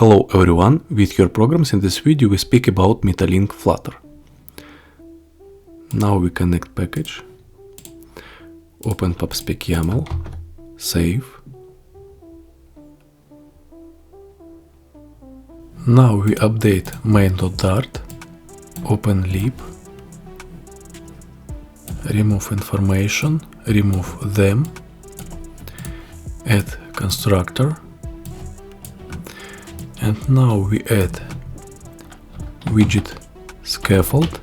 Hello everyone, with your programs in this video we speak about MetaLink Flutter. Now we connect package, open pubspec YAML, save. Now we update main.dart, open lib, remove information, remove them, add constructor. And now we add widget scaffold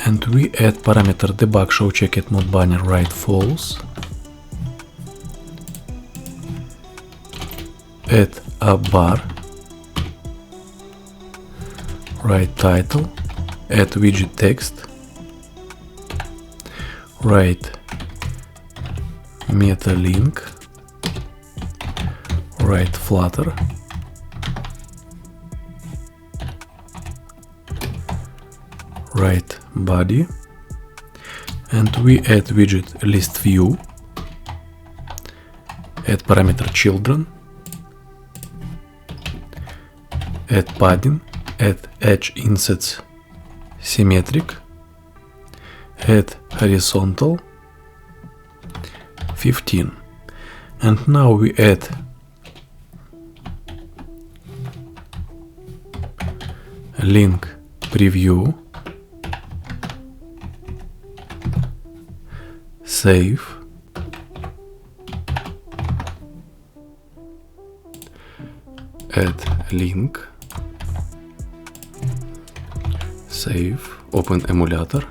and we add parameter debug show checked mode banner right false. Add a bar, write title, add widget text, write MetaLink, write Flutter, write body, and we add widget list view, add parameter children, add padding, add edge insets symmetric, add horizontal 15, and now we add link preview, save, add link, save, open emulator,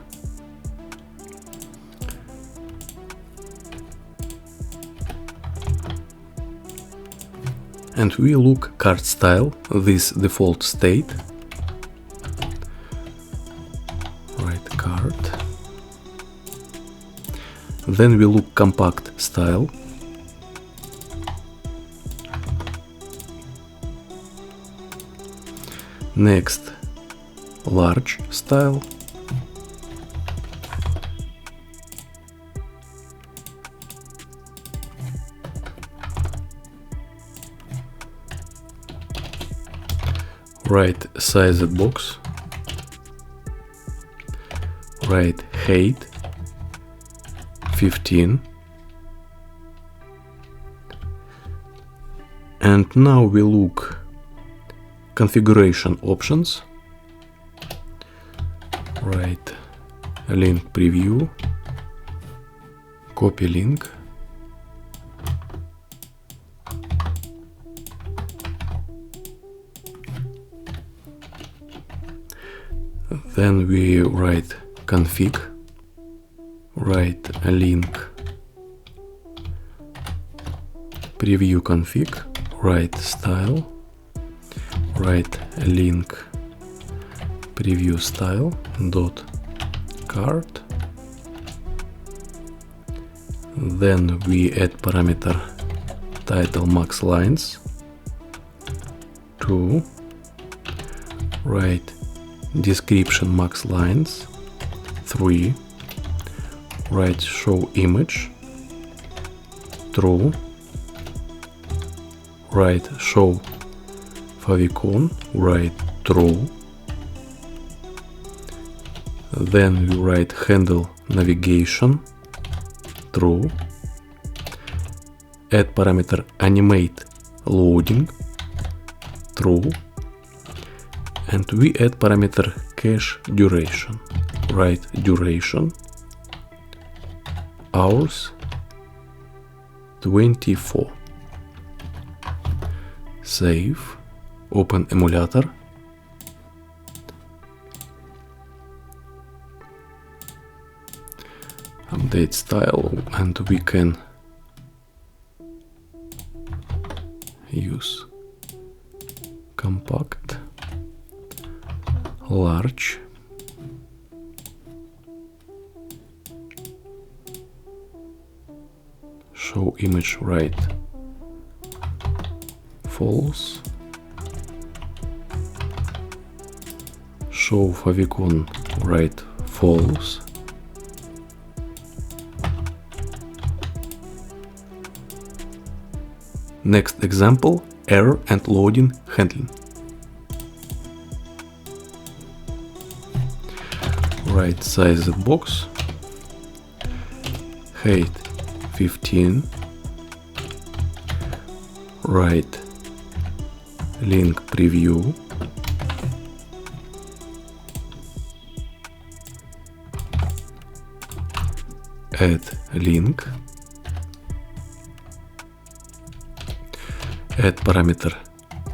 and we look card style, this default state, write card. Then we look compact style, next large style, write sized box, write height 15, and now we look configuration options, write link preview, copy link, then we write config, write a link preview config, write style, write a link preview style dot card, then we add parameter title max lines 2, write description max lines 3, write show image true, write show favicon, write true, then we write handle navigation true, add parameter animate loading true, and we add parameter cache duration, write duration hours 24, save, open emulator, update style, and we can use compact, large, show image right false, show favicon right false, Next example, error and loading handling. Right size box, height 15, right link preview, add link, add parameter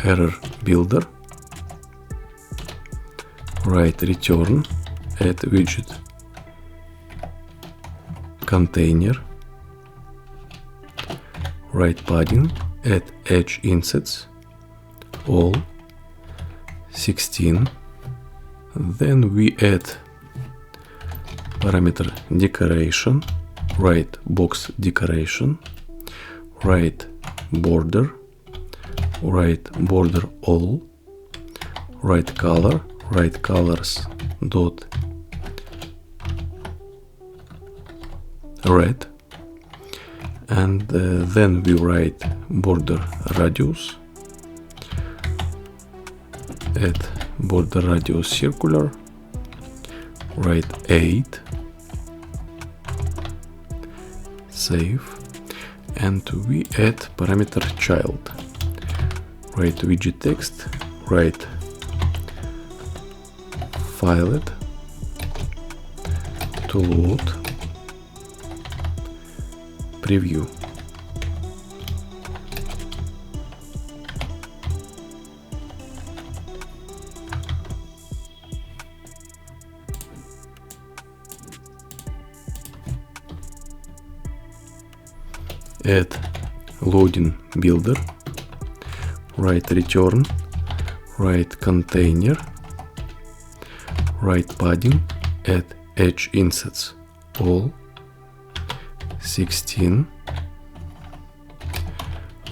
error builder, write return, add widget container, write padding, add edge insets, all 16. Then we add parameter decoration, write box decoration, write border, write border all, write color, write colors dot red, and then we write border radius, add border radius circular, write 8, save, and we add parameter child, write widget text, write fileed to load preview. Add loading builder, write return, write container, write padding, add edge insets, all 16,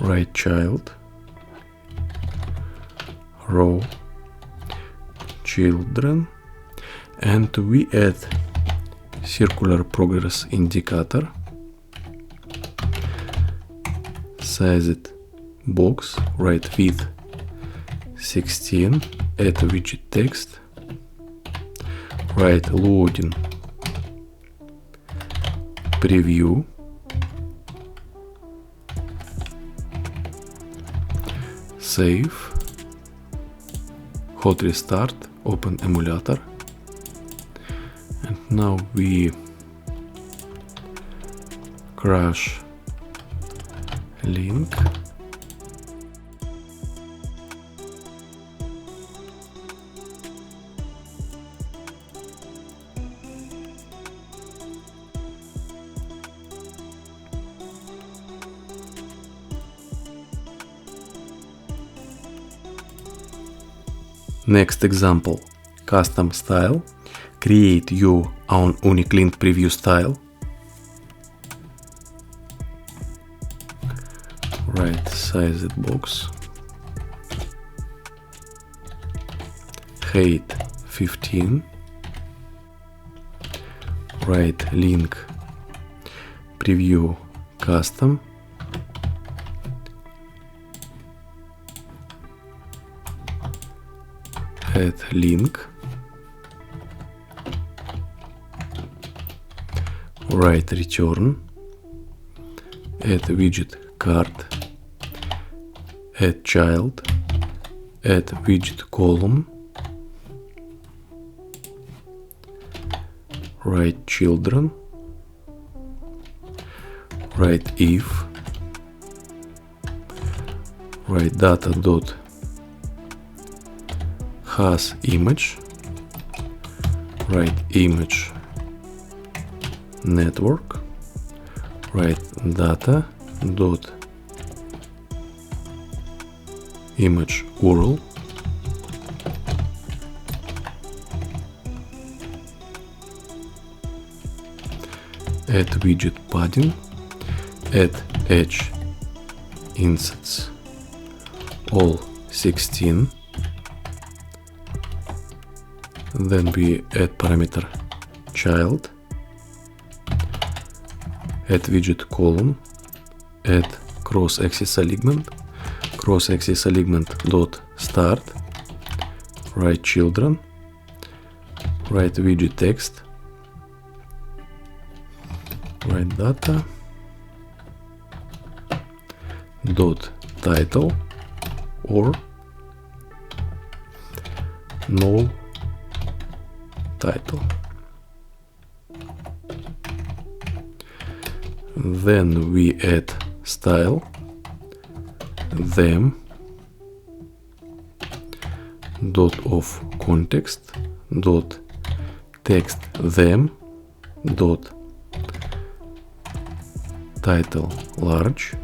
write child, row children, and we add circular progress indicator, sized box, write width 16, add widget text, write loading preview, save, hot restart, open emulator, and now we crash link, next example, custom style, create your own unique link preview style, write sized box, height 15, write link preview custom, add link, write return, add widget card, add child, add widget column, write children, write if, write data dot has image, write image network, write data dot image URL, add widget padding, add edge insets, all 16. Then we add parameter child, add widget column, add cross-axis alignment dot start, write children, write widget text, write data, dot title or no title. Then we add style, them, dot of context, dot text them, dot title large,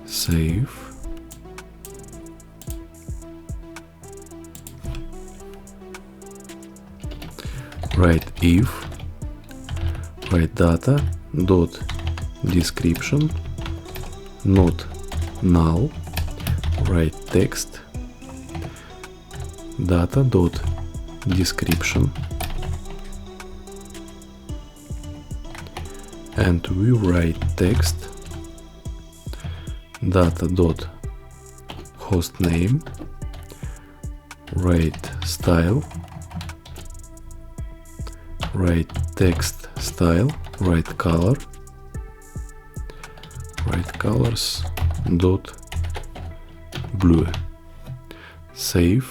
save, write if, write data dot description not null, write text data dot description, and we write text data dot host name, write style, write text style, write color, write colors dot blue, save,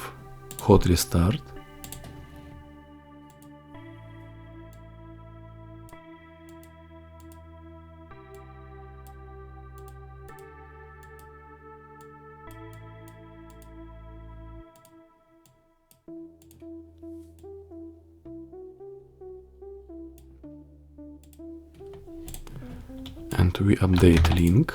hot restart. And we update link.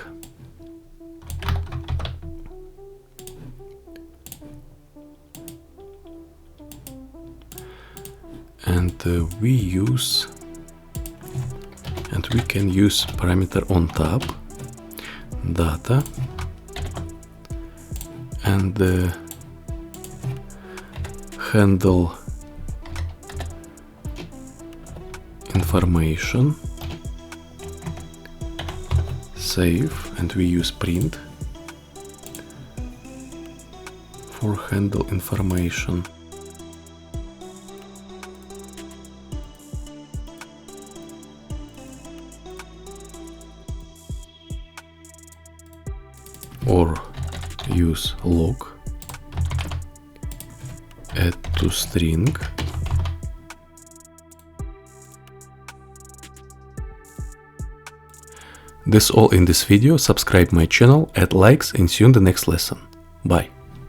And we can use parameter on tab, data, and handle information, save, and we use print for handle information. Or use log, add to string, that's all in this video. Subscribe my channel, add likes, and see you in the next lesson. Bye.